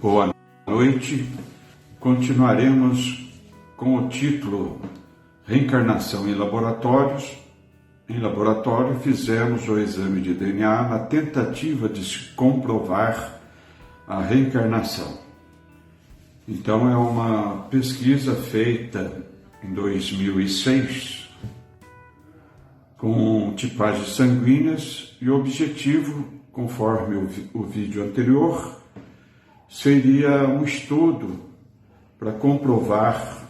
Boa noite. Continuaremos com o título Reencarnação em Laboratórios. Em laboratório, fizemos o exame de DNA na tentativa de se comprovar a reencarnação. Então, é uma pesquisa feita em 2006 com tipagens sanguíneas e o objetivo, conforme o vídeo anterior, seria um estudo para comprovar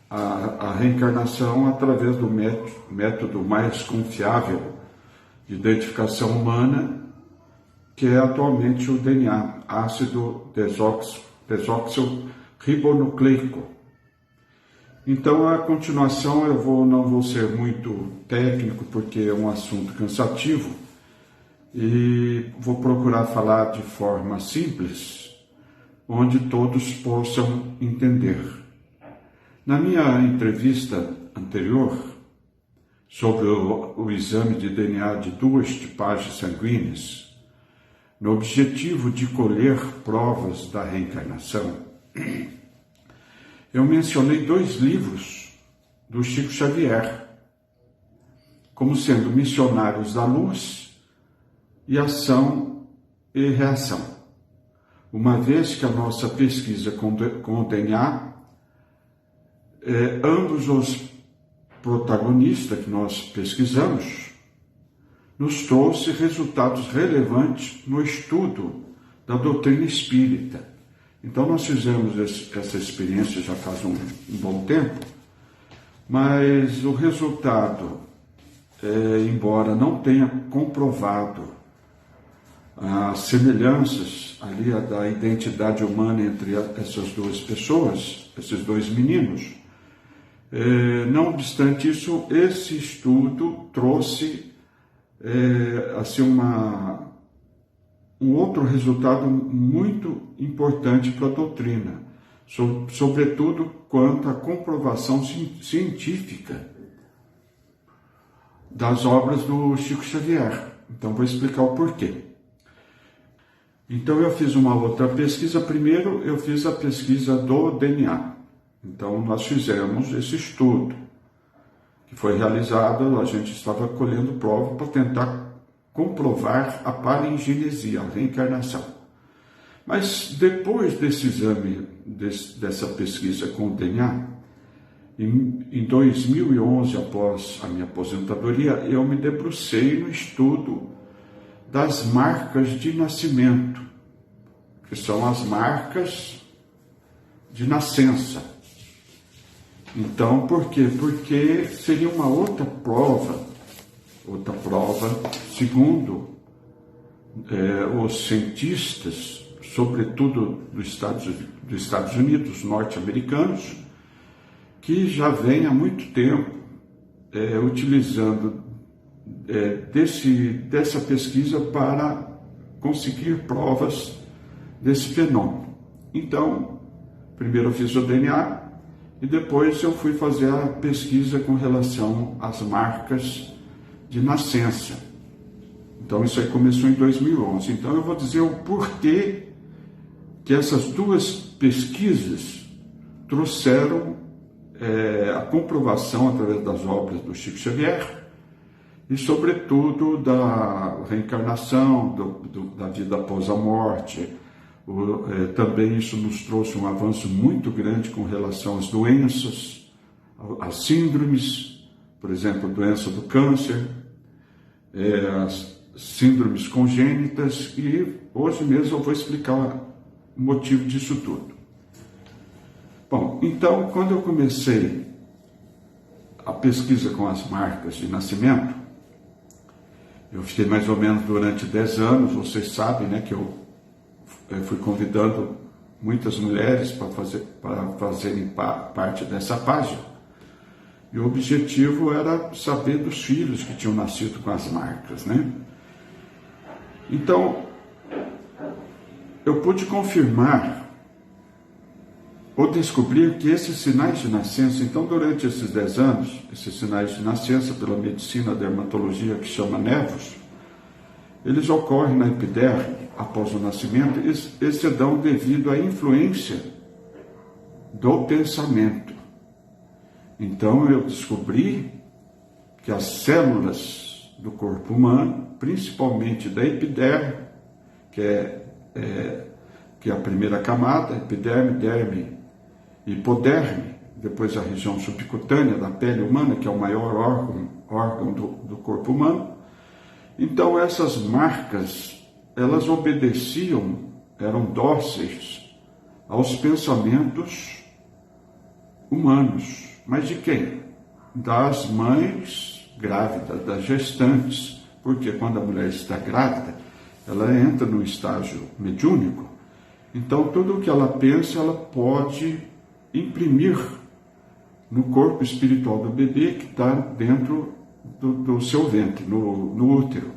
a reencarnação através do método mais confiável de identificação humana, que é atualmente o DNA, ácido desoxirribonucleico. Então, a continuação, não vou ser muito técnico, porque é um assunto cansativo, e vou procurar falar de forma simples, onde todos possam entender. Na minha entrevista anterior, sobre o exame de DNA de 2 tipagens sanguíneas, no objetivo de colher provas da reencarnação, eu mencionei 2 livros do Chico Xavier, como sendo Missionários da Luz e Ação e Reação. Uma vez que a nossa pesquisa com o DNA, ambos os protagonistas que nós pesquisamos, nos trouxe resultados relevantes no estudo da doutrina espírita. Então, nós fizemos essa experiência já faz um bom tempo, mas o resultado, embora não tenha comprovado as semelhanças ali da identidade humana entre essas 2 pessoas, esses 2 meninos, não obstante isso, esse estudo trouxe assim um outro resultado muito importante para a doutrina, sobretudo quanto à comprovação científica das obras do Chico Xavier. Então, vou explicar o porquê. Então, eu fiz uma outra pesquisa. Primeiro, eu fiz a pesquisa do DNA. Então, nós fizemos esse estudo, que foi realizado, a gente estava colhendo prova para tentar comprovar a palingenesia, a reencarnação. Mas, depois desse exame, dessa pesquisa com o DNA, em 2011, após a minha aposentadoria, eu me debrucei no estudo das marcas de nascimento, que são as marcas de nascença. Então, por quê? Porque seria uma outra prova, segundo os cientistas, sobretudo dos Estados Unidos, norte-americanos, que já vem há muito tempo utilizando dessa pesquisa para conseguir provas desse fenômeno. Então, primeiro eu fiz o DNA e depois eu fui fazer a pesquisa com relação às marcas de nascença. Então, isso aí começou em 2011. Então, eu vou dizer o porquê que essas 2 pesquisas trouxeram a comprovação através das obras do Chico Xavier e, sobretudo, da reencarnação, da vida após a morte. Também isso nos trouxe um avanço muito grande com relação às doenças, às síndromes, por exemplo, a doença do câncer, as síndromes congênitas, e hoje mesmo eu vou explicar o motivo disso tudo. Bom, então, quando eu comecei a pesquisa com as marcas de nascimento, eu fiquei mais ou menos durante 10 anos, vocês sabem, né, que eu fui convidando muitas mulheres para fazerem parte dessa página. E o objetivo era saber dos filhos que tinham nascido com as marcas, né? Então, eu pude confirmar ou descobrir que esses sinais de nascença, então, durante esses 10 anos, esses sinais de nascença pela medicina, dermatologia, que chama nevos, eles ocorrem na epiderme após o nascimento, eles se dão devido à influência do pensamento. Então eu descobri que as células do corpo humano, principalmente da epiderme, que é a primeira camada, epiderme, derme, hipoderme, depois a região subcutânea da pele humana, que é o maior órgão do corpo humano. Então essas marcas, elas obedeciam, eram dóceis aos pensamentos humanos. Mas de quem? Das mães grávidas, das gestantes. Porque quando a mulher está grávida, ela entra no estágio mediúnico. Então tudo o que ela pensa, ela pode imprimir no corpo espiritual do bebê que está dentro do seu ventre, no útero.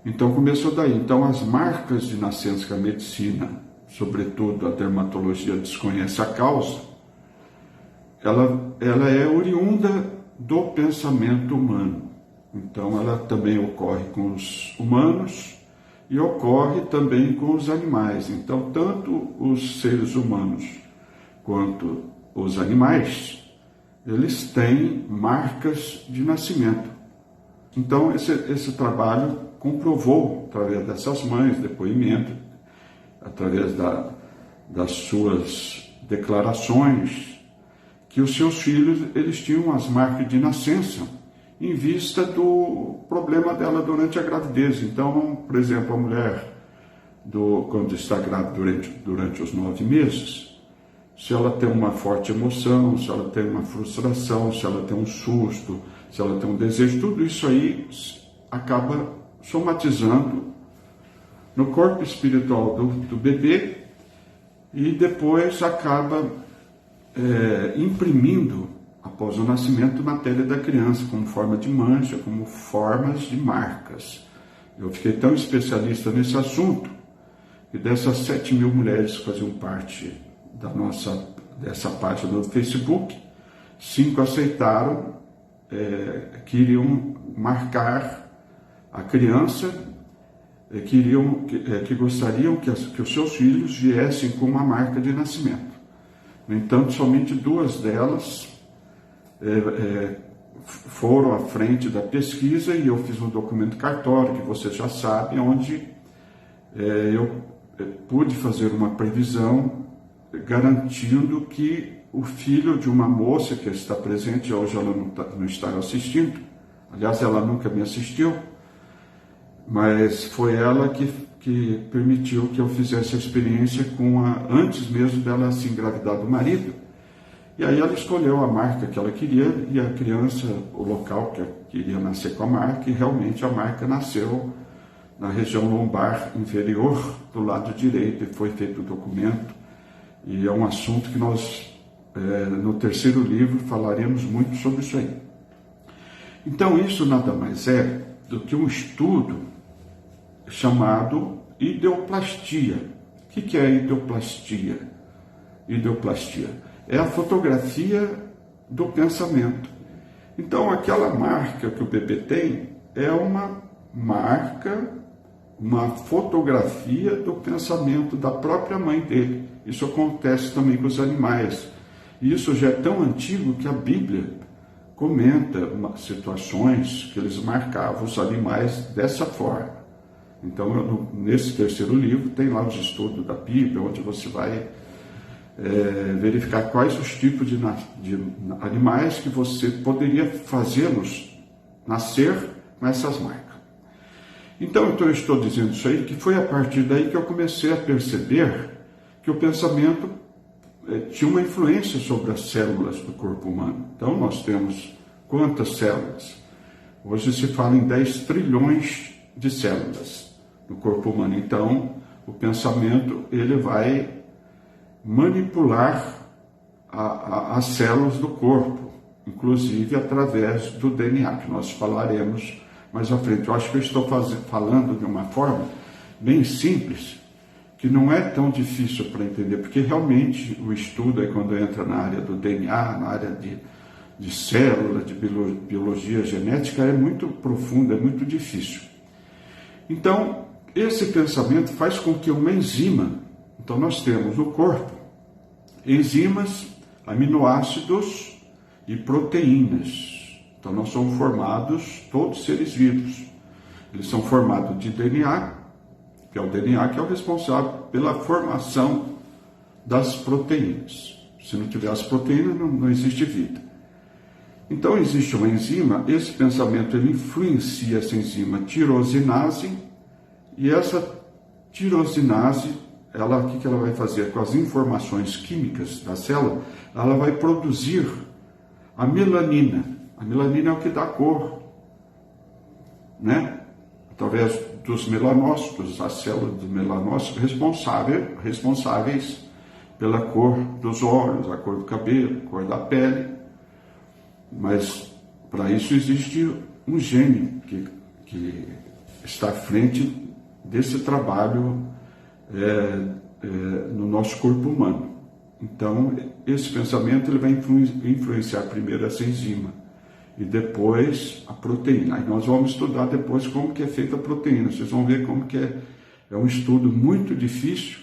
Então começou daí. Então as marcas de nascença que a medicina, sobretudo a dermatologia, desconhece a causa, ela é oriunda do pensamento humano. Então ela também ocorre com os humanos e ocorre também com os animais. Então tanto os seres humanos quanto os animais, eles têm marcas de nascimento. Então esse trabalho comprovou, através dessas mães, depoimento, através das suas declarações, que os seus filhos, eles tinham as marcas de nascença em vista do problema dela durante a gravidez. Então, por exemplo, a mulher, quando está grávida durante os 9 meses, se ela tem uma forte emoção, se ela tem uma frustração, se ela tem um susto, se ela tem um desejo, tudo isso aí acaba somatizando no corpo espiritual do bebê e depois acaba imprimindo, após o nascimento, na pele da criança, como forma de mancha, como formas de marcas. Eu fiquei tão especialista nesse assunto que dessas 7.000 mulheres que faziam parte dessa página do Facebook, 5 aceitaram, queriam marcar a criança, que gostariam que os seus filhos viessem com uma marca de nascimento. No entanto, somente 2 delas foram à frente da pesquisa e eu fiz um documento cartório, que vocês já sabem, onde eu pude fazer uma previsão garantindo que o filho de uma moça que está presente, hoje ela não está assistindo, aliás, ela nunca me assistiu, mas foi ela que permitiu que eu fizesse a experiência antes mesmo dela se engravidar do marido. E aí ela escolheu a marca que ela queria e a criança, o local que queria nascer com a marca, e realmente a marca nasceu na região lombar inferior do lado direito e foi feito o documento. E é um assunto que nós, no 3º livro, falaremos muito sobre isso aí. Então isso nada mais é do que um estudo chamado ideoplastia. O que é ideoplastia? Ideoplastia é a fotografia do pensamento. Então aquela marca que o bebê tem é uma marca, uma fotografia do pensamento da própria mãe dele. Isso acontece também com os animais. E isso já é tão antigo que a Bíblia comenta situações que eles marcavam os animais dessa forma. Então, nesse 3º livro, tem lá os estudos da Bíblia, onde você vai verificar quais os tipos de animais que você poderia fazê-los nascer com essas marcas. Então eu estou dizendo isso aí, que foi a partir daí que eu comecei a perceber que o pensamento tinha uma influência sobre as células do corpo humano. Então nós temos quantas células? Hoje se fala em 10 trilhões de células no corpo humano. Então o pensamento, ele vai manipular as células do corpo, inclusive através do DNA, que nós falaremos mais à frente. Eu acho que eu estou falando de uma forma bem simples, que não é tão difícil para entender, porque realmente o estudo, aí, quando entra na área do DNA, na área de célula, de biologia genética, é muito profundo, é muito difícil. Então, esse pensamento faz com que uma enzima, então nós temos no corpo enzimas, aminoácidos e proteínas. Então nós somos formados, todos seres vivos, eles são formados de DNA, que é o DNA que é o responsável pela formação das proteínas. Se não tiver as proteínas, não existe vida. Então existe uma enzima, esse pensamento ele influencia essa enzima tirosinase, e essa tirosinase, o que ela vai fazer com as informações químicas da célula? Ela vai produzir a melanina. A melanina é o que dá cor, né? Através dos melanócitos, as células dos melanócitos responsáveis pela cor dos olhos, a cor do cabelo, a cor da pele. Mas para isso existe um gene que está à frente desse trabalho no nosso corpo humano. Então, esse pensamento ele vai influenciar primeiro essa enzima e depois a proteína. Aí nós vamos estudar depois como que é feita a proteína. Vocês vão ver como que é um estudo muito difícil,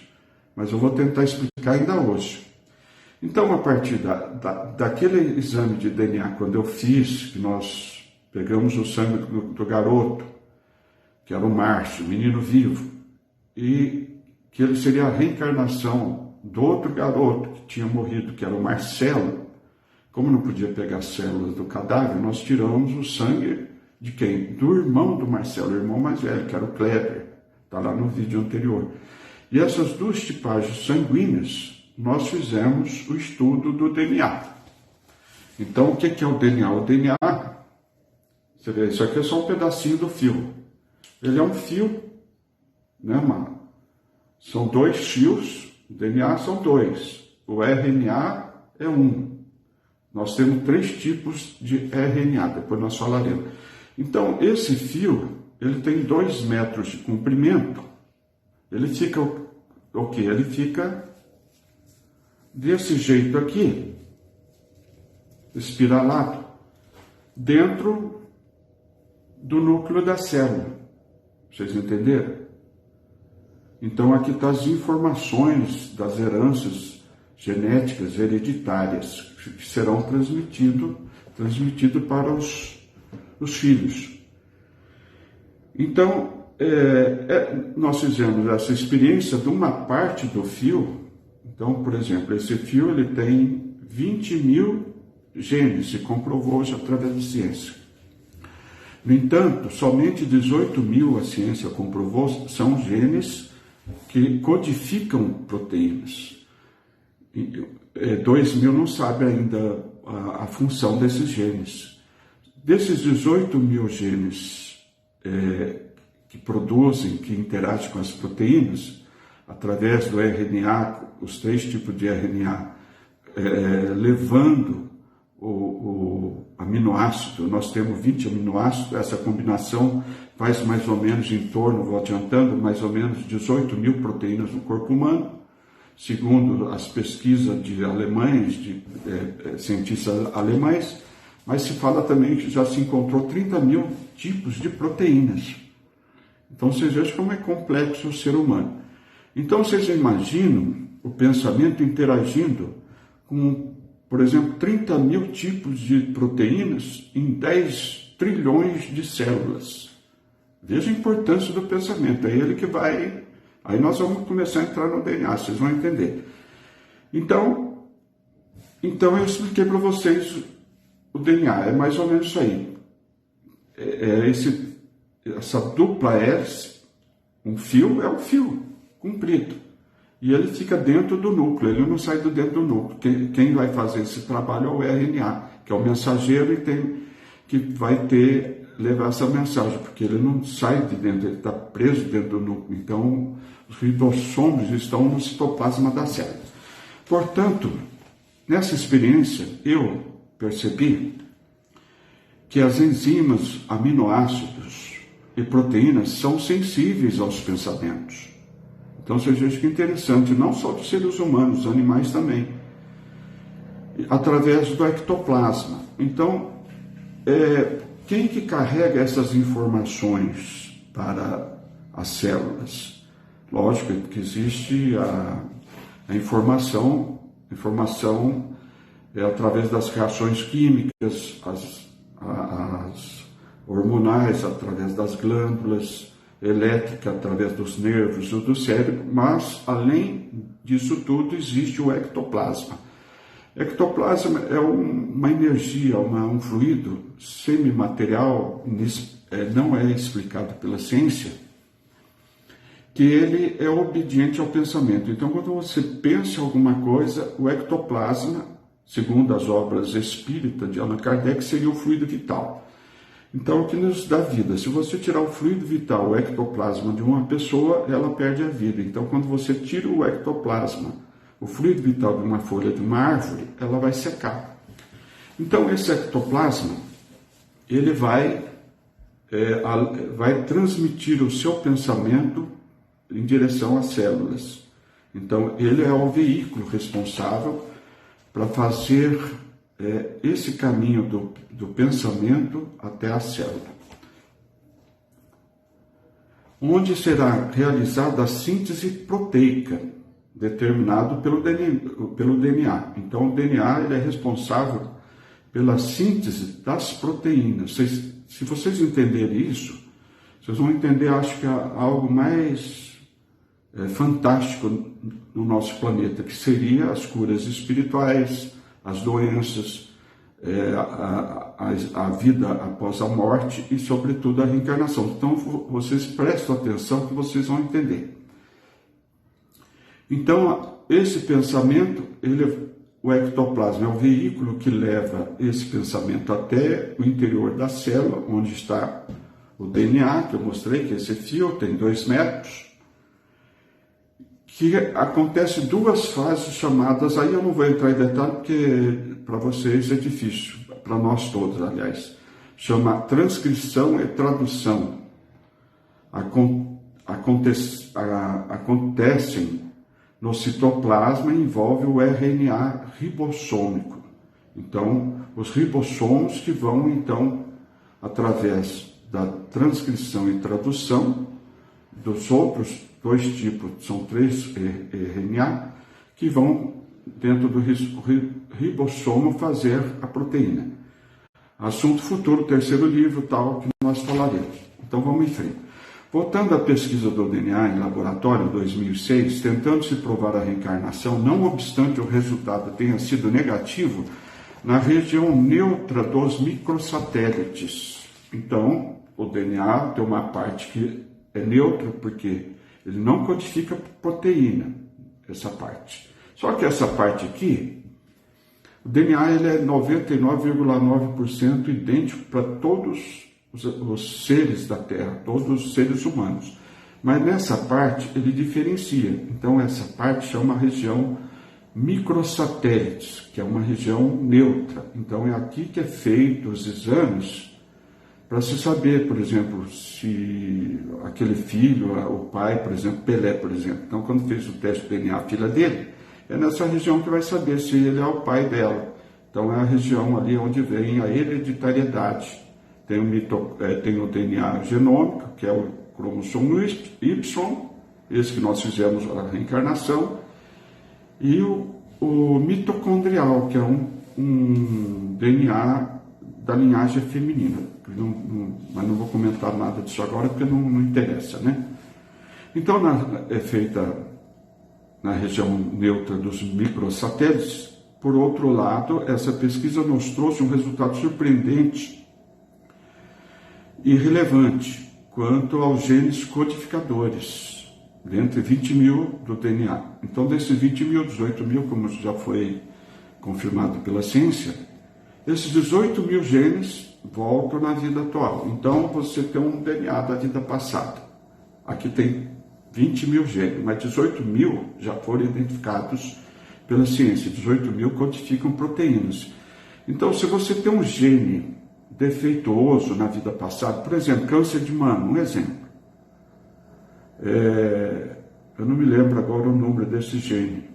mas eu vou tentar explicar ainda hoje. Então, a partir daquele exame de DNA, quando eu fiz, que nós pegamos o sangue do garoto, que era o Márcio, menino vivo, e que ele seria a reencarnação do outro garoto que tinha morrido, que era o Marcelo. Como não podia pegar células do cadáver, nós tiramos o sangue de quem? Do irmão do Marcelo, o irmão mais velho, que era o Kleber, está lá no vídeo anterior. E essas duas tipagens sanguíneas, nós fizemos o estudo do DNA. Então, o que é o DNA? O DNA, você vê, isso aqui é só um pedacinho do fio. Ele é um fio, né, mano? São dois fios, o DNA são dois, o RNA é um. Nós temos 3 tipos de RNA, depois nós falaremos. Então, esse fio, ele tem 2 metros de comprimento. Ele fica o quê? Ele fica desse jeito aqui, espiralado, dentro do núcleo da célula. Vocês entenderam? Então, aqui estão as informações das heranças genéticas hereditárias que serão transmitido para os filhos. Então, nós fizemos essa experiência de uma parte do fio. Então, por exemplo, esse fio ele tem 20.000 genes, se comprovou hoje através da ciência. No entanto, somente 18.000 a ciência comprovou são genes que codificam proteínas. 2.000 não sabe ainda a função desses genes. Desses 18.000 genes que produzem, que interagem com as proteínas, através do RNA, os 3 tipos de RNA, levando o aminoácido, nós temos 20 aminoácidos, essa combinação faz mais ou menos em torno, vou adiantando, mais ou menos 18.000 proteínas no corpo humano, segundo as pesquisas de alemães, de cientistas alemães, mas se fala também que já se encontrou 30.000 tipos de proteínas. Então vocês vejam como é complexo o ser humano. Então vocês imaginam o pensamento interagindo com, por exemplo, 30.000 tipos de proteínas em 10 trilhões de células. Veja a importância do pensamento, é ele que vai... Aí nós vamos começar a entrar no DNA, vocês vão entender. Então eu expliquei para vocês o DNA, é mais ou menos isso aí. Essa dupla hélice, um fio é um fio comprido. E ele fica dentro do núcleo, ele não sai de dentro do núcleo. Quem vai fazer esse trabalho é o RNA, que é o mensageiro e que vai levar essa mensagem, porque ele não sai de dentro, ele está preso dentro do núcleo. Então, os ribossomos estão no citoplasma da célula. Portanto, nessa experiência, eu percebi que as enzimas, aminoácidos e proteínas são sensíveis aos pensamentos. Então, vocês vejam que interessante, não só dos seres humanos, os animais também, através do ectoplasma. Então, quem que carrega essas informações para as células. Lógico que existe a informação é através das reações químicas, as hormonais, através das glândulas, elétrica, através dos nervos ou do cérebro, mas, além disso tudo, existe o ectoplasma. Ectoplasma é uma energia, um fluido semimaterial, não é explicado pela ciência, que ele é obediente ao pensamento. Então, quando você pensa em alguma coisa, o ectoplasma, segundo as obras espíritas de Allan Kardec, seria o fluido vital. Então, o que nos dá vida? Se você tirar o fluido vital, o ectoplasma de uma pessoa, ela perde a vida. Então, quando você tira o ectoplasma, o fluido vital de uma folha de uma árvore, ela vai secar. Então, esse ectoplasma, ele vai transmitir o seu pensamento em direção às células. Então, ele é o veículo responsável para fazer esse caminho do pensamento até a célula, onde será realizada a síntese proteica, determinado pelo DNA. Então, o DNA ele é responsável pela síntese das proteínas. Se vocês entenderem isso, vocês vão entender, acho que algo mais fantástico no nosso planeta, que seria as curas espirituais, as doenças, a vida após a morte e, sobretudo, a reencarnação. Então, vocês prestem atenção que vocês vão entender. Então, esse pensamento, o ectoplasma é o veículo que leva esse pensamento até o interior da célula, onde está o DNA, que eu mostrei, que esse fio tem 2 metros, que acontece 2 fases chamadas, aí eu não vou entrar em detalhe porque para vocês é difícil, para nós todos, aliás, chama transcrição e tradução. Acontecem no citoplasma e envolve o RNA ribossômico. Então, os ribossomos que vão, então, através da transcrição e tradução dos outros 2 tipos, são 3 RNA, que vão dentro do ribossomo fazer a proteína. Assunto futuro, 3º livro, tal, que nós falaremos. Então vamos em frente. Voltando à pesquisa do DNA em laboratório em 2006, tentando-se provar a reencarnação, não obstante o resultado tenha sido negativo, na região neutra dos microsatélites. Então, o DNA tem uma parte que é neutra, porque ele não codifica proteína, essa parte. Só que essa parte aqui, o DNA ele é 99,9% idêntico para todos os seres da Terra, todos os seres humanos. Mas nessa parte ele diferencia. Então essa parte chama região microsatélites, que é uma região neutra. Então é aqui que é feito os exames para se saber, por exemplo, se aquele filho, o pai, por exemplo, Pelé, por exemplo. Então, quando fez o teste de DNA, a filha dele, é nessa região que vai saber se ele é o pai dela. Então, é a região ali onde vem a hereditariedade. Tem o DNA genômico, que é o cromossomo Y, esse que nós fizemos a reencarnação, e o mitocondrial, que é um DNA da linhagem feminina. Mas não vou comentar nada disso agora, porque não interessa, né? Então, é feita na região neutra dos microsatélites. Por outro lado, essa pesquisa nos trouxe um resultado surpreendente e relevante quanto aos genes codificadores, dentre 20 mil do DNA. Então, desses 20 mil, 18 mil, como já foi confirmado pela ciência, esses 18 mil genes voltam na vida atual. Então, você tem um DNA da vida passada. Aqui tem 20 mil genes, mas 18 mil já foram identificados pela ciência. 18 mil codificam proteínas. Então, se você tem um gene defeituoso na vida passada, por exemplo, câncer de mama, um exemplo. Eu não me lembro agora o número desse gene.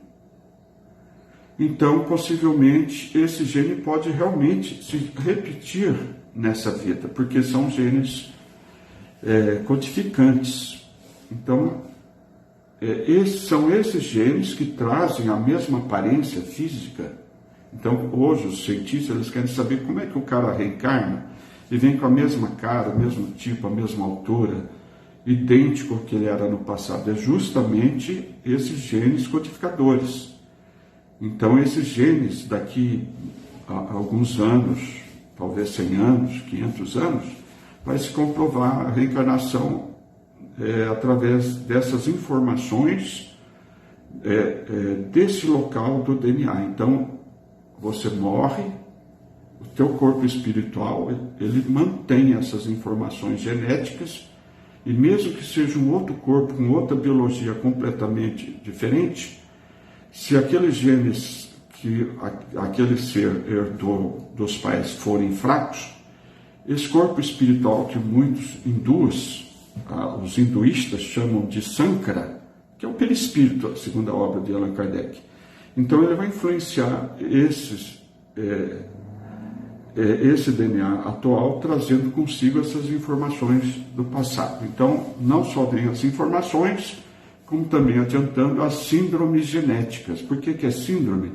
Então, possivelmente, esse gene pode realmente se repetir nessa vida, porque são genes codificantes. Então, são esses genes que trazem a mesma aparência física. Então, hoje, os cientistas eles querem saber como é que o cara reencarna e vem com a mesma cara, o mesmo tipo, a mesma altura, idêntico ao que ele era no passado. É justamente esses genes codificadores. Então, esses genes, daqui a alguns anos, talvez 100 anos, 500 anos, vai se comprovar a reencarnação através dessas informações desse local do DNA. Então, você morre, o teu corpo espiritual, ele mantém essas informações genéticas, e mesmo que seja um outro corpo, com outra biologia completamente diferente, se aqueles genes que aquele ser herdou dos pais forem fracos, esse corpo espiritual que muitos hindus, os hinduístas chamam de Sankara, que é o perispírito, segundo a obra de Allan Kardec. Então ele vai influenciar esse DNA atual, trazendo consigo essas informações do passado. Então, não só vem as informações, como também adiantando as síndromes genéticas. Por que é síndrome?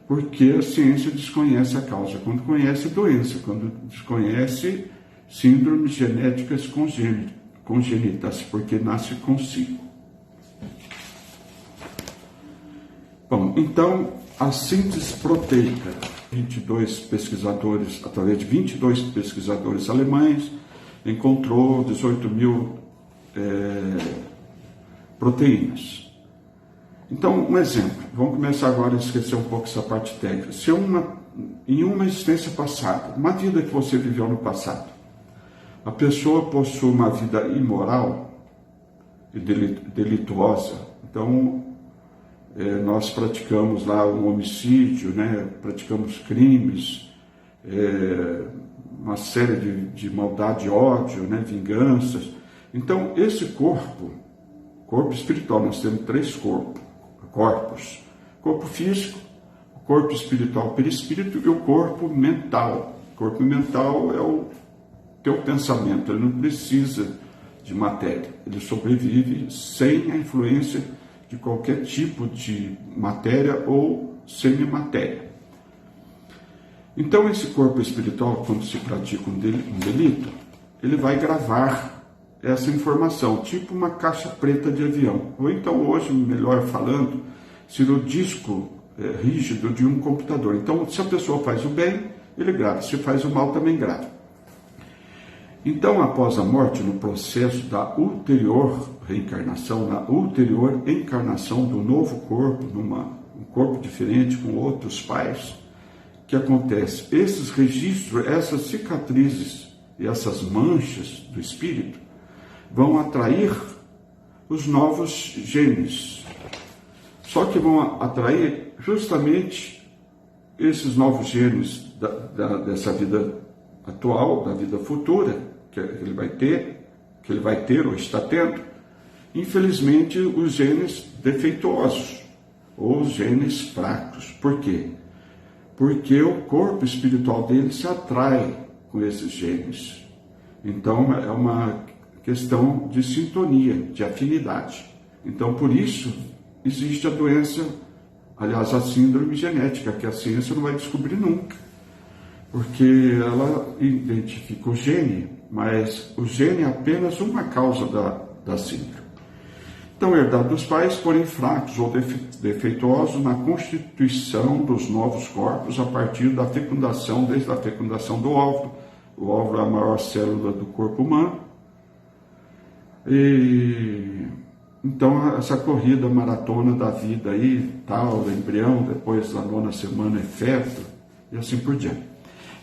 Porque a ciência desconhece a causa, quando conhece doença, quando desconhece síndromes genéticas congênitas, porque nasce consigo. Bom, então, a síntese proteica, 22 pesquisadores, através de 22 pesquisadores alemães, encontrou 18.000 proteínas. Então, um exemplo, vamos começar agora a esquecer um pouco essa parte técnica. Se em uma existência passada, uma vida que você viveu no passado, a pessoa possui uma vida imoral e delituosa, então nós praticamos lá um homicídio, né? Praticamos crimes, uma série de maldade, ódio, né? Vinganças. Então, esse corpo espiritual, nós temos 3 corpos: corpo físico, o corpo espiritual, perispírito, e o corpo mental. O corpo mental é o teu pensamento, ele não precisa de matéria, ele sobrevive sem a influência de qualquer tipo de matéria ou semimatéria. Então, esse corpo espiritual, quando se pratica um delito, ele vai gravar essa informação, tipo uma caixa preta de avião. Ou então, hoje, melhor falando, seria o disco rígido de um computador. Então, se a pessoa faz o bem, ele grava. Se faz o mal, também grava. Então, após a morte, no processo da ulterior reencarnação, na ulterior encarnação do novo corpo, um corpo diferente, com outros pais, o que acontece? Esses registros, essas cicatrizes e essas manchas do espírito vão atrair os novos genes. Só que vão atrair justamente esses novos genes dessa vida atual, da vida futura, que ele vai ter ou está tendo, infelizmente, os genes defeituosos ou os genes fracos. Por quê? Porque o corpo espiritual dele se atrai com esses genes. Então, é uma questão de sintonia, de afinidade. Então, por isso, existe a doença, aliás, a síndrome genética, que a ciência não vai descobrir nunca. Porque ela identifica o gene, mas o gene é apenas uma causa da síndrome. Então, herdado dos pais, porém fracos ou defeituosos na constituição dos novos corpos a partir da fecundação, desde a fecundação do óvulo. O óvulo é a maior célula do corpo humano. E então, essa corrida maratona da vida aí, tal, embrião, depois da 9ª semana é feto, e assim por diante.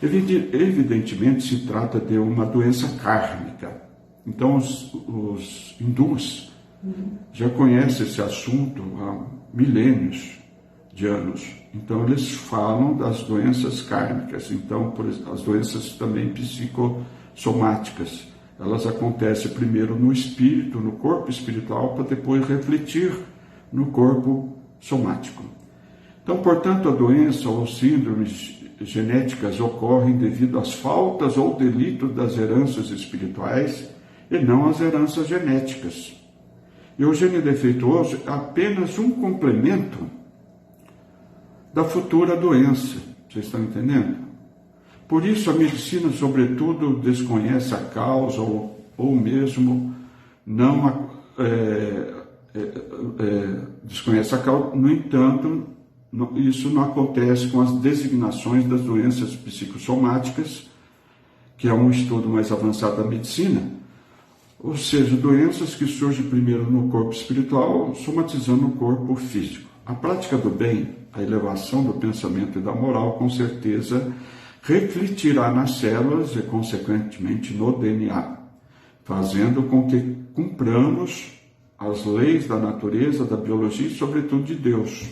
Evidentemente se trata de uma doença kármica. Então os hindus já conhecem esse assunto há milênios de anos. Então eles falam das doenças kármicas. Então, por exemplo, as doenças também psicossomáticas, elas acontecem primeiro no espírito, no corpo espiritual, para depois refletir no corpo somático. Então, portanto, a doença ou síndromes genéticas ocorrem devido às faltas ou delitos das heranças espirituais e não às heranças genéticas. E o gene defeituoso é apenas um complemento da futura doença. Vocês estão entendendo? Por isso a medicina, sobretudo, desconhece a causa ou mesmo não desconhece a causa. No entanto, isso não acontece com as designações das doenças psicossomáticas, que é um estudo mais avançado da medicina, ou seja, doenças que surgem primeiro no corpo espiritual, somatizando o corpo físico. A prática do bem, a elevação do pensamento e da moral, com certeza, refletirá nas células e, consequentemente, no DNA, fazendo com que cumpramos as leis da natureza, da biologia e, sobretudo, de Deus.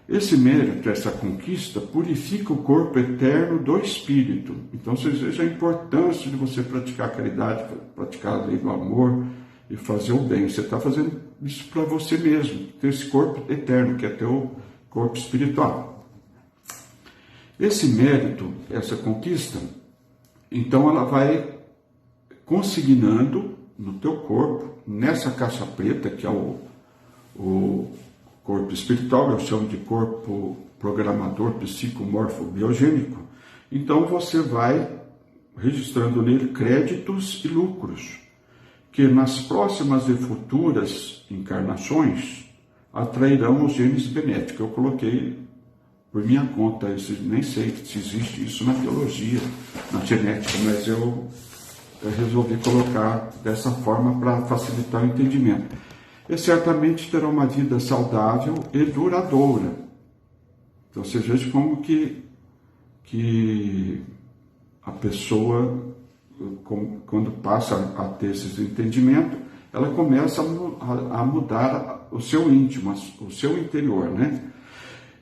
Esse mérito, essa conquista, purifica o corpo eterno do espírito. Então, vocês vejam a importância de você praticar a caridade, praticar a lei do amor e fazer o bem. Você está fazendo isso para você mesmo, ter esse corpo eterno, que é teu corpo espiritual. Esse mérito, essa conquista, então ela vai consignando no teu corpo, nessa caixa preta, que é o corpo espiritual, eu chamo de corpo programador psicomorfobiogênico. Então você vai registrando nele créditos e lucros, que nas próximas e futuras encarnações atrairão os genes benéficos. Eu coloquei por minha conta, nem sei se existe isso na biologia, na genética, mas eu resolvi colocar dessa forma para facilitar o entendimento. E certamente terá uma vida saudável e duradoura. Então você veja como que a pessoa, quando passa a ter esse entendimento, ela começa a mudar o seu íntimo, o seu interior, né?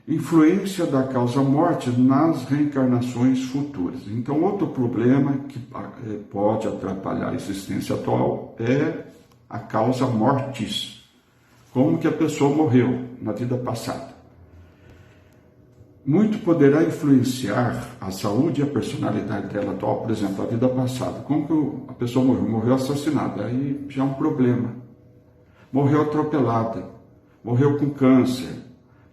Influência da causa-morte nas reencarnações futuras. Então, outro problema que pode atrapalhar a existência atual é a causa-mortis. Como que a pessoa morreu na vida passada. Muito poderá influenciar a saúde e a personalidade dela atual, por exemplo, a vida passada. Como que a pessoa morreu? Morreu assassinada, aí já é um problema. Morreu atropelada, morreu com câncer.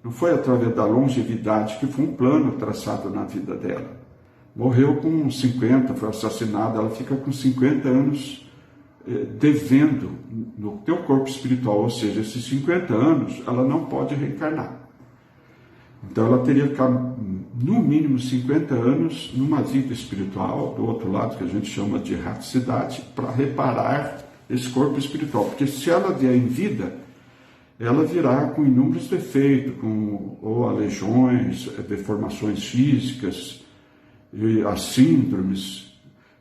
Não foi através da longevidade, que foi um plano traçado na vida dela. Morreu com 50, foi assassinada, ela fica com 50 anos devendo no teu corpo espiritual, ou seja, esses 50 anos ela não pode reencarnar. Então ela teria que ficar no mínimo 50 anos numa vida espiritual, do outro lado, que a gente chama de erraticidade, para reparar esse corpo espiritual. Porque se ela vier em vida, ela virá com inúmeros defeitos, ou aleijões, deformações físicas, e as síndromes,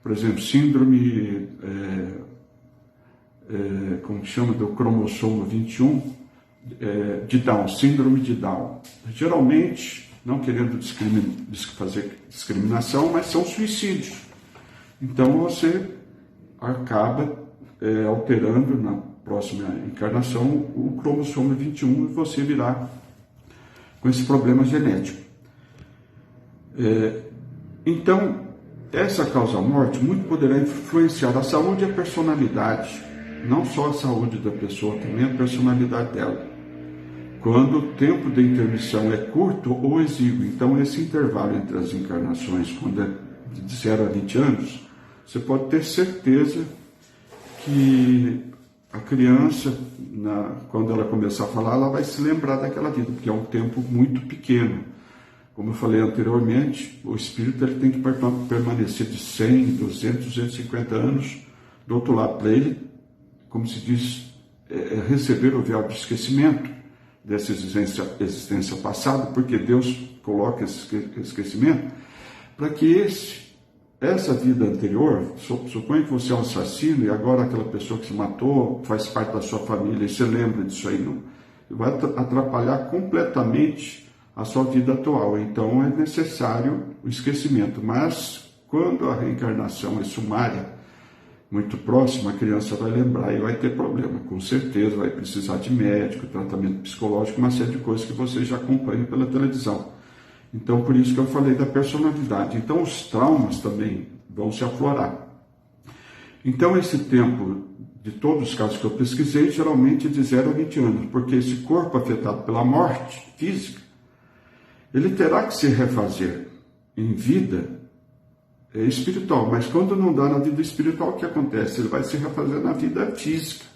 por exemplo, síndrome, como chama, do cromossomo 21, de Down, síndrome de Down. Geralmente, não querendo fazer discriminação, mas são suicídios. Então você acaba alterando na próxima encarnação o cromossomo 21 e você virá com esse problema genético. Então, essa causa-morte muito poderá influenciar a saúde e a personalidade, não só a saúde da pessoa, também a personalidade dela. Quando o tempo de intermissão é curto ou exíguo, então esse intervalo entre as encarnações, quando é de 0 a 20 anos, você pode ter certeza que a criança, quando ela começar a falar, ela vai se lembrar daquela vida, porque é um tempo muito pequeno. Como eu falei anteriormente, o espírito ele tem que permanecer de 100, 200, 250 anos do outro lado, para ele, como se diz, receber o véu de esquecimento dessa existência passada, porque Deus coloca esse esquecimento para que essa vida anterior, suponha que você é um assassino e agora aquela pessoa que se matou faz parte da sua família e você lembra disso aí, não, vai atrapalhar completamente a sua vida atual. Então é necessário o esquecimento, mas quando a reencarnação é sumária, muito próxima, a criança vai lembrar e vai ter problema, com certeza vai precisar de médico, tratamento psicológico, uma série de coisas que vocês já acompanham pela televisão. Então, por isso que eu falei da personalidade. Então, os traumas também vão se aflorar. Então, esse tempo, de todos os casos que eu pesquisei, geralmente é de 0 a 20 anos, porque esse corpo afetado pela morte física, ele terá que se refazer em vida espiritual, mas quando não dá na vida espiritual, o que acontece? Ele vai se refazer na vida física.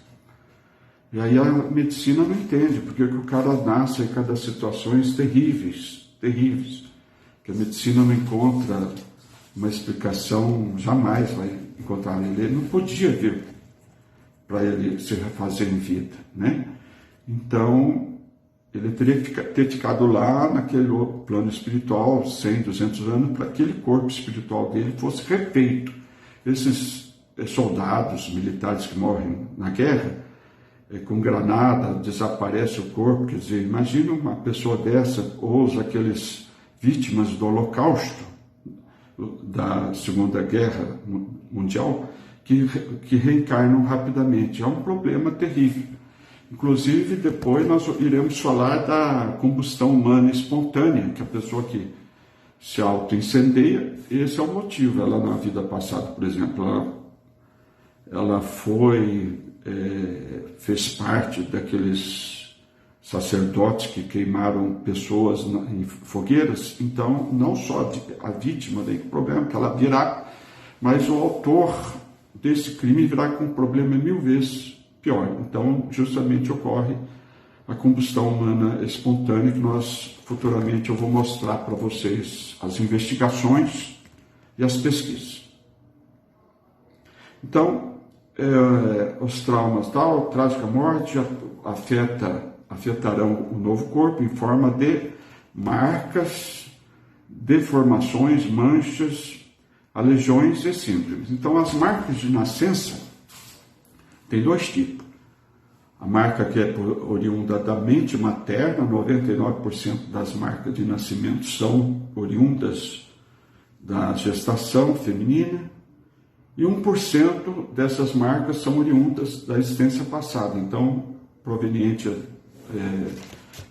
E aí a medicina não entende, porque o cara nasce em cada situações terríveis, que a medicina não encontra uma explicação, jamais vai encontrar nele. Ele não podia vir para ele se refazer em vida, né? Então, ele teria que ter ficado lá naquele plano espiritual, 100, 200 anos, para que aquele corpo espiritual dele fosse refeito. Esses soldados militares que morrem na guerra, com granada, desaparece o corpo, quer dizer, imagina uma pessoa dessa, ou aqueles vítimas do Holocausto, da Segunda Guerra Mundial, que reencarnam rapidamente. É um problema terrível. Inclusive, depois nós iremos falar da combustão humana espontânea, que a pessoa que se auto-incendeia, esse é o motivo. Ela, na vida passada, por exemplo, ela fez parte daqueles sacerdotes que queimaram pessoas em fogueiras. Então, não só a vítima daí com problema que ela virá, mas o autor desse crime virá com um problema 1000 vezes pior. Então, justamente ocorre a combustão humana espontânea, que futuramente eu vou mostrar para vocês as investigações e as pesquisas. Então, os traumas trágica morte afetarão o novo corpo em forma de marcas, deformações, manchas, lesões e síndromes. Então, as marcas de nascença tem 2 tipos. A marca que é oriunda da mente materna, 99% das marcas de nascimento são oriundas da gestação feminina, e 1% dessas marcas são oriundas da existência passada. Então, proveniente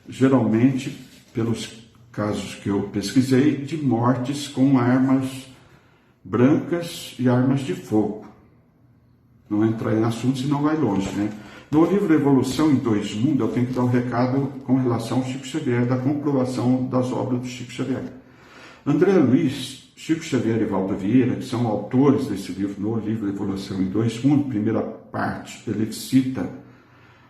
geralmente, pelos casos que eu pesquisei, de mortes com armas brancas e armas de fogo. Não entrar em assunto, senão vai longe, né? No livro Evolução em 2 Mundos, eu tenho que dar um recado com relação ao Chico Xavier, da comprovação das obras do Chico Xavier. André Luiz, Chico Xavier e Valdo Vieira, que são autores desse livro, no livro Evolução em 2 Mundos, primeira parte, ele cita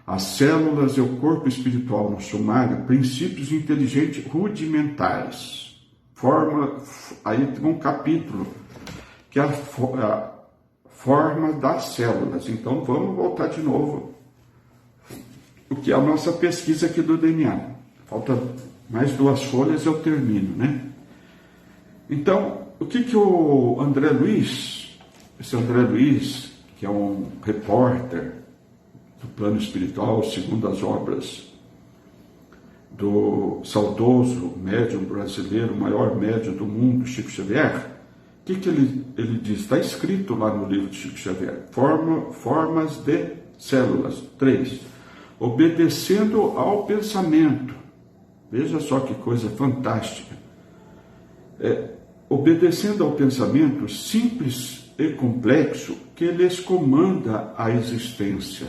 as células e o corpo espiritual no sumário, princípios inteligentes rudimentares. Aí tem um capítulo que é a forma das células. Então, vamos voltar de novo o que é a nossa pesquisa aqui do DNA. Falta mais 2 folhas e eu termino, né? Então, o que o André Luiz, esse André Luiz, que é um repórter do plano espiritual, segundo as obras do saudoso médium brasileiro, o maior médium do mundo, Chico Xavier, o que ele diz? Está escrito lá no livro de Chico Xavier. Formas de células. 3. Obedecendo ao pensamento. Veja só que coisa fantástica. Obedecendo ao pensamento simples e complexo que lhes comanda a existência.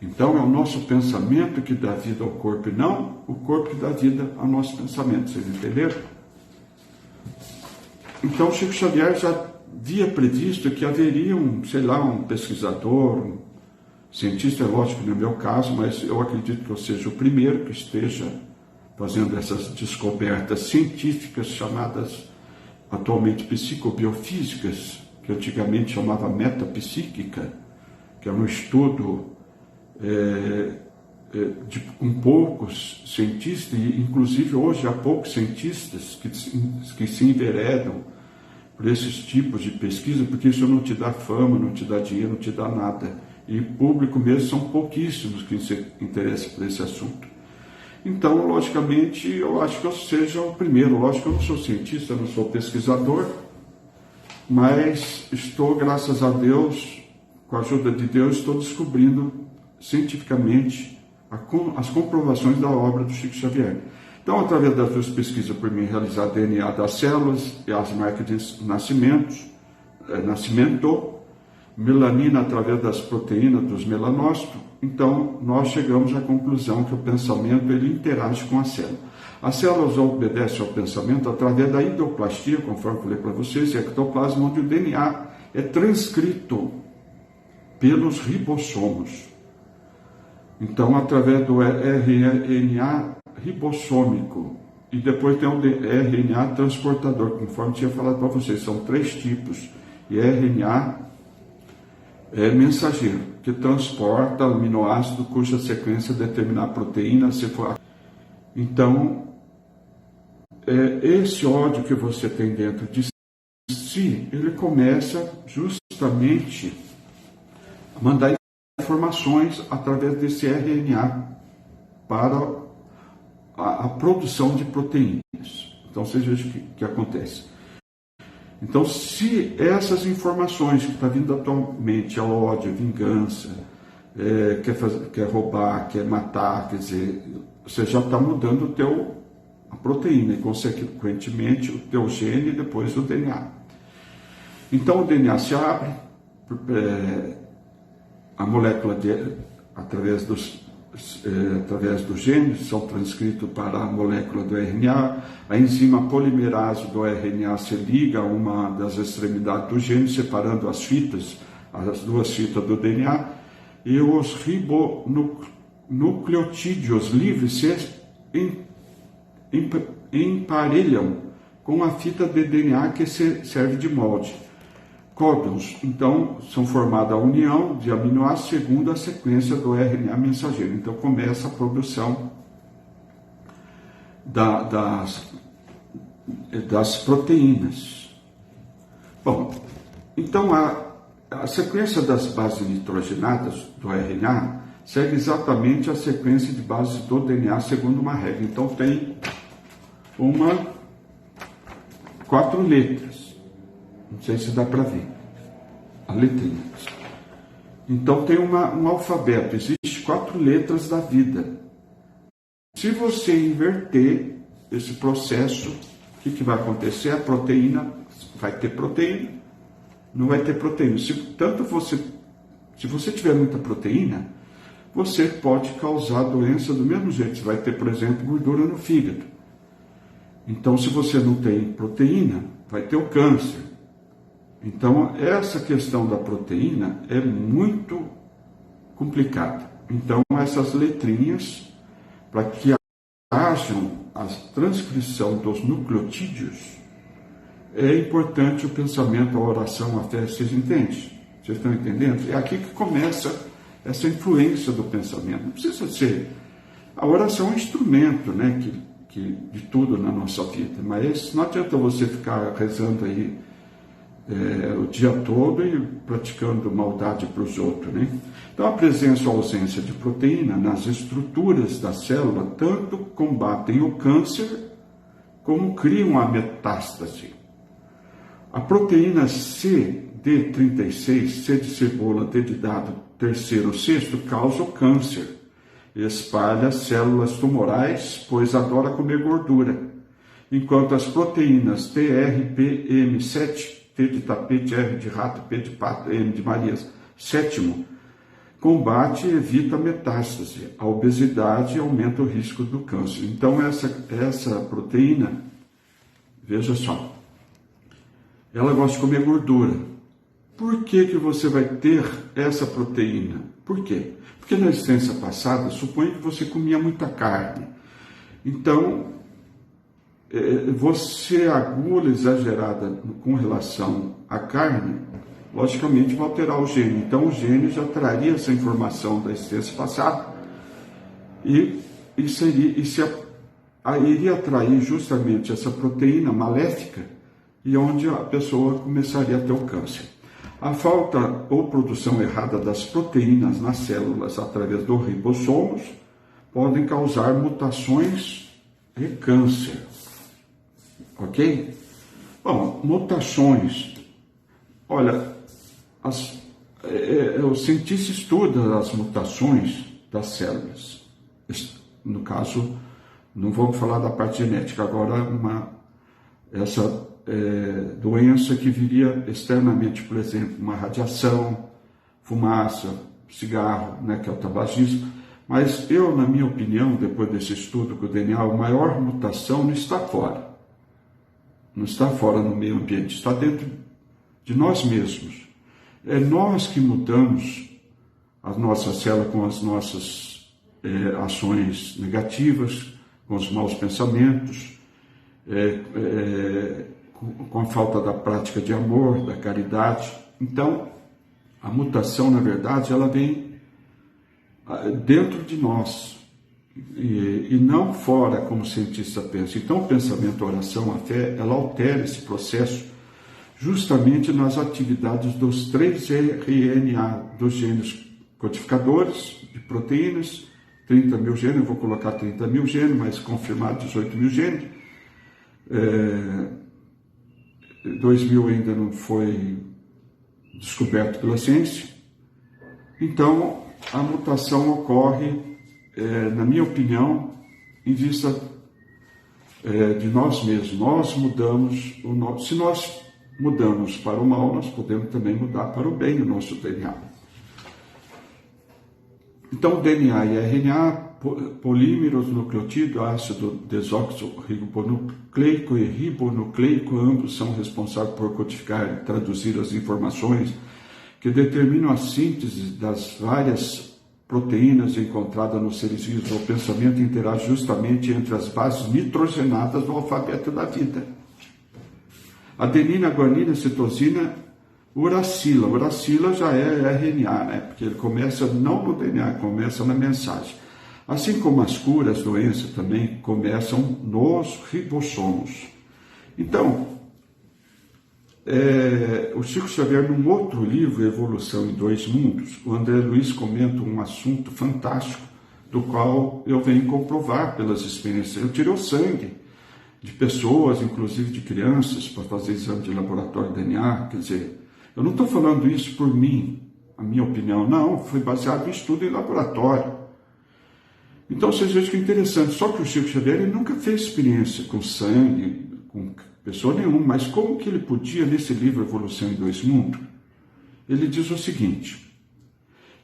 Então, é o nosso pensamento que dá vida ao corpo, e não o corpo que dá vida ao nosso pensamento. Vocês entenderam? Então, Chico Xavier já havia previsto que haveria um pesquisador, um cientista, lógico, no meu caso, mas eu acredito que eu seja o primeiro que esteja fazendo essas descobertas científicas chamadas atualmente psicobiofísicas, que antigamente chamava metapsíquica, que é um estudo com poucos cientistas, e inclusive hoje há poucos cientistas que se enveredam por esses tipos de pesquisa, porque isso não te dá fama, não te dá dinheiro, não te dá nada. E público mesmo são pouquíssimos que se interessam por esse assunto. Então, logicamente, eu acho que eu seja o primeiro. Lógico que eu não sou cientista, não sou pesquisador, mas estou, graças a Deus, com a ajuda de Deus, estou descobrindo cientificamente as comprovações da obra do Chico Xavier. Então, através das 2 pesquisas por mim realizadas, DNA das células e as marcas de nascimento, melanina através das proteínas dos melanócitos, então nós chegamos à conclusão que o pensamento ele interage com a célula. As células obedecem ao pensamento através da endoplastia, conforme eu falei para vocês, e ectoplasma, onde o DNA é transcrito pelos ribossomos. Então, através do RNA ribossômico, e depois tem o RNA transportador, conforme eu tinha falado para vocês, são 3 tipos, e RNA é mensageiro, que transporta aminoácido cuja sequência determinar a proteína, se for. Então, esse ódio que você tem dentro de si, ele começa justamente a mandar informações através desse RNA para a produção de proteínas. Então, vocês vejam o que acontece. Então, se essas informações que estão vindo da tua mente, é ódio, vingança, quer roubar, quer matar, quer dizer, você já está mudando a proteína e, consequentemente, o teu gene e depois o DNA. Então, o DNA se abre, a molécula, através dos genes, são transcritos para a molécula do RNA, a enzima polimerase do RNA se liga a uma das extremidades do gene, separando as 2 fitas do DNA, e os ribonucleotídeos livres se emparelham com a fita de DNA que serve de molde. Códons, então, são formadas a união de aminoácidos segundo a sequência do RNA mensageiro. Então, começa a produção das proteínas. Bom, então, a sequência das bases nitrogenadas do RNA segue exatamente a sequência de bases do DNA segundo uma regra. Então, tem 4 letras. Não sei se dá para ver a letrinha. Então tem um alfabeto, existe 4 letras da vida. Se você inverter esse processo, o que vai acontecer? A proteína vai ter proteína, não vai ter proteína. Se você tiver muita proteína, você pode causar doença do mesmo jeito. Você vai ter, por exemplo, gordura no fígado. Então, se você não tem proteína, vai ter o câncer. Então, essa questão da proteína é muito complicada. Então, essas letrinhas, para que hajam a transcrição dos nucleotídeos, é importante o pensamento, a oração, a fé. Vocês entendem? Vocês estão entendendo? É aqui que começa essa influência do pensamento. Não precisa ser... A oração é um instrumento, né, de tudo na nossa vida, mas não adianta você ficar rezando aí o dia todo e praticando maldade para os outros, né? Então, a presença ou ausência de proteína nas estruturas da célula tanto combatem o câncer como criam a metástase. A proteína CD36, C de cebola, D de dado, terceiro, sexto, causa o câncer. Espalha células tumorais, pois adora comer gordura. Enquanto as proteínas TRPM7, T de tapete, R de rato, P de pato, M de Maria, sétimo, combate e evita a metástase. A obesidade aumenta o risco do câncer. Então, essa proteína, veja só, ela gosta de comer gordura. Por que você vai ter essa proteína? Por quê? Porque na existência passada, suponha que você comia muita carne. Então, você, a gula exagerada com relação à carne, logicamente vai alterar o gene. Então, o gene já traria essa informação da existência passada e iria atrair justamente essa proteína maléfica e onde a pessoa começaria a ter o câncer. A falta ou produção errada das proteínas nas células através dos ribossomos podem causar mutações e câncer. Ok? Bom, mutações. Olha, o cientista estuda as mutações das células. No caso, não vamos falar da parte genética agora, essa doença que viria externamente, por exemplo, uma radiação, fumaça, cigarro, né, que é o tabagismo. Mas eu, na minha opinião, depois desse estudo com o DNA, a maior mutação não está fora. Não está fora no meio ambiente, está dentro de nós mesmos. É nós que mudamos a nossa célula com as nossas ações negativas, com os maus pensamentos, com a falta da prática de amor, da caridade. Então, a mutação, na verdade, ela vem dentro de nós e não fora, como o cientista pensa. Então, o pensamento, a oração, a fé, ela altera esse processo justamente nas atividades dos 3 RNA, dos genes codificadores de proteínas, 30 mil genes, eu vou colocar 30 mil genes, mas confirmado 18 mil genes. 2.000 ainda não foi descoberto pela ciência. Então, a mutação ocorre, na minha opinião, em vista de nós mesmos. Nós mudamos o nosso. Se nós mudamos para o mal, nós podemos também mudar para o bem o nosso DNA. Então, DNA e RNA, polímeros, nucleotídeo, ácido desoxirribonucleico e ribonucleico, ambos são responsáveis por codificar e traduzir as informações que determinam a síntese das várias proteínas encontradas nos seres vivos. O pensamento interage justamente entre as bases nitrogenadas do alfabeto da vida. Adenina, guanina, citosina, uracila. Uracila já é RNA, né? Porque ele começa não no DNA, começa na mensagem. Assim como as curas, doenças também começam nos ribossomos. Então, o Chico Xavier, num outro livro, Evolução em Dois Mundos, o André Luiz comenta um assunto fantástico, do qual eu venho comprovar pelas experiências. Eu tirei o sangue de pessoas, inclusive de crianças, para fazer exame de laboratório de DNA. Quer dizer, eu não estou falando isso por mim, a minha opinião, não, foi baseado em estudo em laboratório. Então vocês vejam que é interessante, só que o Chico Xavier ele nunca fez experiência com sangue, com pessoa nenhuma, mas como que ele podia, nesse livro Evolução em Dois Mundos, ele diz o seguinte,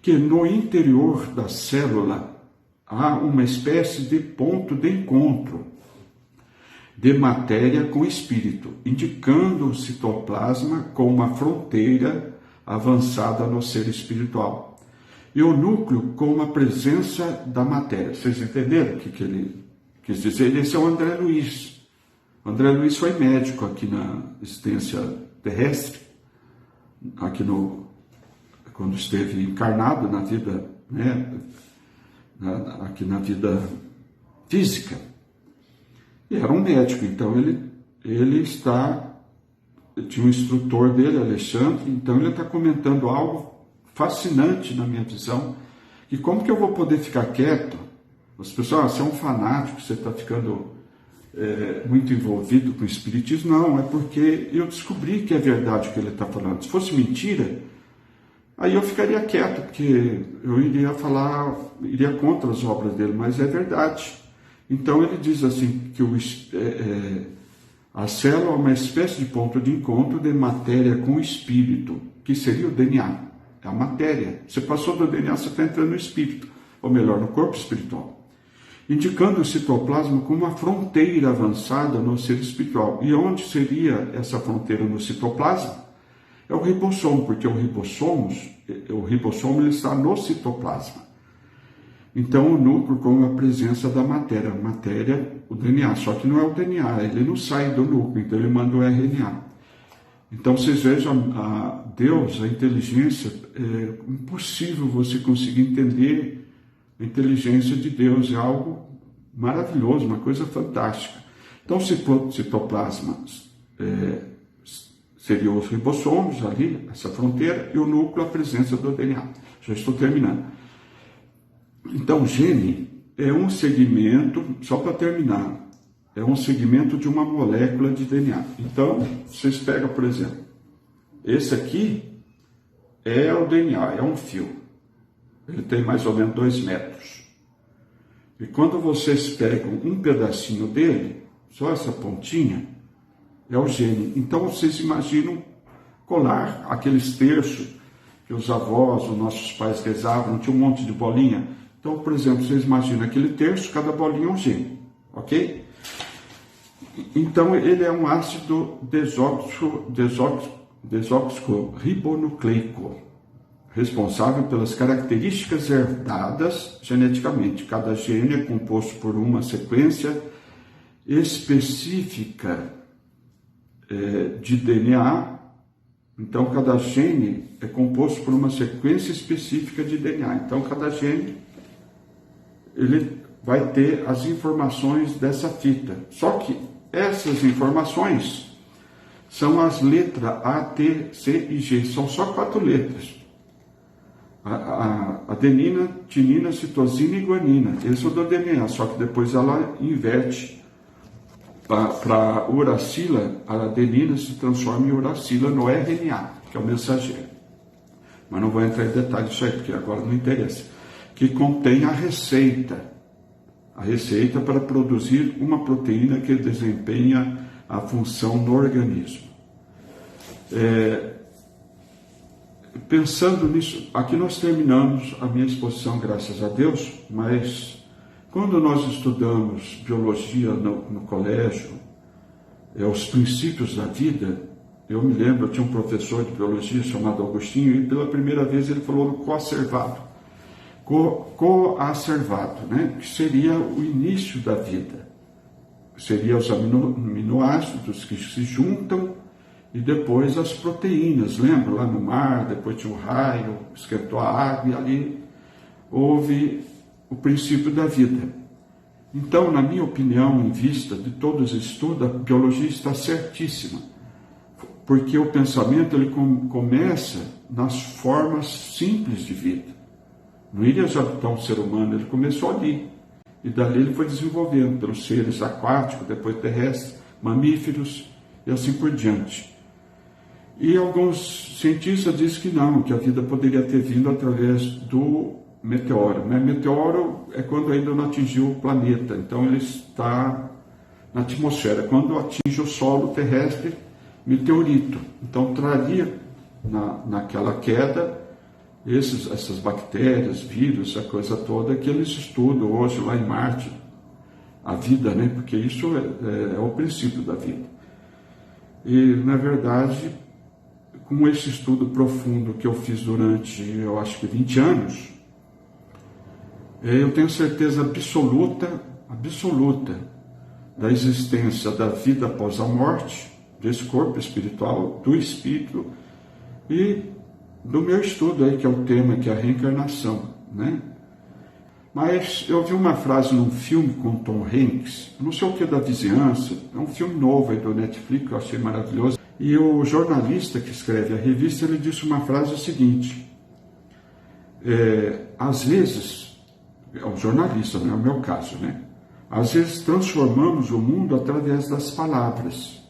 que no interior da célula há uma espécie de ponto de encontro de matéria com espírito, indicando o citoplasma como uma fronteira avançada no ser espiritual. E o núcleo como a presença da matéria. Vocês entenderam o que ele quis dizer? Esse é o André Luiz. O André Luiz foi médico aqui na existência terrestre, quando esteve encarnado na vida, né, aqui na vida física. E era um médico, então ele tinha um instrutor dele, Alexandre, então ele está comentando algo fascinante na minha visão, e como que eu vou poder ficar quieto? As pessoas, você é um fanático, você está ficando muito envolvido com o espiritismo. Não, é porque eu descobri que é verdade o que ele está falando. Se fosse mentira, aí eu ficaria quieto, porque eu iria contra as obras dele, mas é verdade. Então ele diz assim, que a célula é uma espécie de ponto de encontro de matéria com espírito, que seria o DNA. É a matéria. Você passou do DNA, você está entrando no espírito, ou melhor, no corpo espiritual. Indicando o citoplasma como uma fronteira avançada no ser espiritual. E onde seria essa fronteira no citoplasma? É o ribossomo, porque o ribossomo ele está no citoplasma. Então, o núcleo como a presença da matéria. Matéria, o DNA, só que não é o DNA, ele não sai do núcleo, então ele manda o RNA. Então, vocês vejam, Deus, a inteligência, é impossível você conseguir entender a inteligência de Deus, é algo maravilhoso, uma coisa fantástica. Então, o citoplasma seria os ribossomos ali, essa fronteira, e o núcleo, a presença do DNA. Já estou terminando. Então, gene é um segmento, só para terminar, é um segmento de uma molécula de DNA. Então, vocês pegam, por exemplo, esse aqui é o DNA, é um fio. Ele tem mais ou menos 2 metros. E quando vocês pegam um pedacinho dele, só essa pontinha, é o gene. Então vocês imaginam colar aqueles terços que os avós, os nossos pais rezavam, tinha um monte de bolinha. Então, por exemplo, vocês imaginam aquele terço, cada bolinha é um gene, ok? Então ele é um ácido desoxirribonucleico, responsável pelas características herdadas geneticamente. Cada gene é composto por uma sequência específica de DNA. Então, cada gene é composto por uma sequência específica de DNA. Então, cada gene ele vai ter as informações dessa fita. Só que essas informações são as letras A, T, C e G. São só 4 letras. Adenina, timina, citosina e guanina. Esse é o do DNA, só que depois ela inverte. Para uracila, a adenina se transforma em uracila no RNA, que é o mensageiro. Mas não vou entrar em detalhes disso aí, porque agora não interessa. Que contém a receita para produzir uma proteína que desempenha a função no organismo. Pensando nisso, aqui nós terminamos a minha exposição, graças a Deus, mas quando nós estudamos biologia no colégio, os princípios da vida, eu me lembro, eu tinha um professor de biologia chamado Agostinho, e pela primeira vez ele falou no coacervado, né? Que seria o início da vida. Seria os aminoácidos que se juntam e depois as proteínas. Lembra? Lá no mar, depois tinha um raio, esquentou a água e ali houve o princípio da vida. Então, na minha opinião, em vista de todos os estudos, a biologia está certíssima, porque o pensamento ele começa nas formas simples de vida. No Ilhas habitar um ser humano, ele começou ali, e dali ele foi desenvolvendo pelos seres aquáticos, depois terrestres, mamíferos e assim por diante. E alguns cientistas dizem que não, que a vida poderia ter vindo através do meteoro. Né? Meteoro é quando ainda não atingiu o planeta, então ele está na atmosfera. Quando atinge o solo terrestre, meteorito. Então traria naquela queda essas bactérias, vírus, a coisa toda que eles estudam hoje lá em Marte, a vida, né? Porque isso é o princípio da vida. E, na verdade, com esse estudo profundo que eu fiz durante, eu acho que 20 anos, eu tenho certeza absoluta da existência da vida após a morte, desse corpo espiritual, do espírito e do meu estudo aí, que é o tema, que é a reencarnação, né? Mas eu vi uma frase num filme com Tom Hanks, não sei o que, da vizinhança, é um filme novo aí do Netflix, que eu achei maravilhoso, e o jornalista que escreve a revista, ele disse uma frase seguinte: às vezes, é um jornalista, não é o meu caso, né? Às vezes transformamos o mundo através das palavras.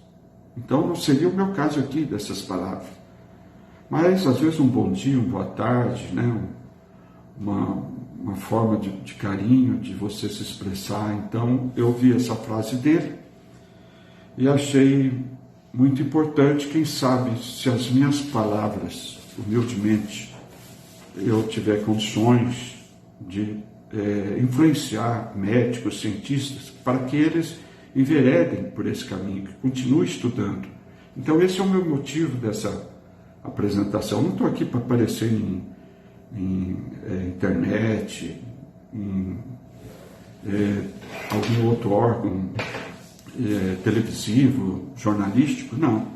Então não seria o meu caso aqui dessas palavras. Mas às vezes um bom dia, uma boa tarde, né? Uma forma de carinho, de você se expressar. Então eu vi essa frase dele e achei muito importante. Quem sabe, se as minhas palavras, humildemente, eu tiver condições de influenciar médicos, cientistas, para que eles enveredem por esse caminho, que continuem estudando. Então esse é o meu motivo dessa apresentação. Eu não estou aqui para aparecer em internet, em algum outro órgão televisivo, jornalístico, não.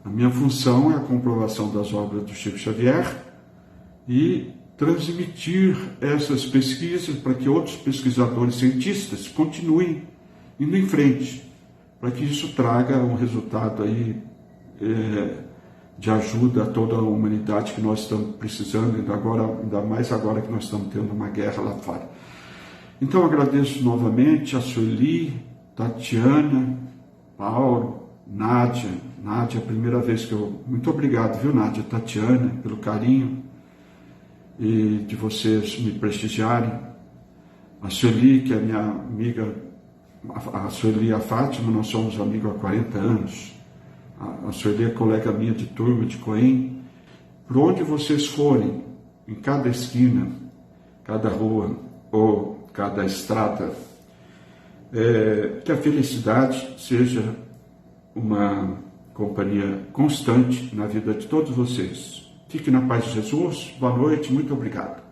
A minha função é a comprovação das obras do Chico Xavier e transmitir essas pesquisas para que outros pesquisadores, cientistas, continuem indo em frente, para que isso traga um resultado aí de ajuda a toda a humanidade que nós estamos precisando, ainda mais agora que nós estamos tendo uma guerra lá fora. Então agradeço novamente a Sueli, Tatiana, Paulo, Nádia, a primeira vez que eu... Muito obrigado, viu, Nádia, Tatiana, pelo carinho e de vocês me prestigiarem. A Sueli, que é minha amiga, a Sueli e a Fátima, nós somos amigos há 40 anos. a Sueli é colega minha de turma, de Coen. Por onde vocês forem, em cada esquina, cada rua ou cada estrada, que a felicidade seja uma companhia constante na vida de todos vocês. Fique na paz de Jesus. Boa noite, muito obrigado.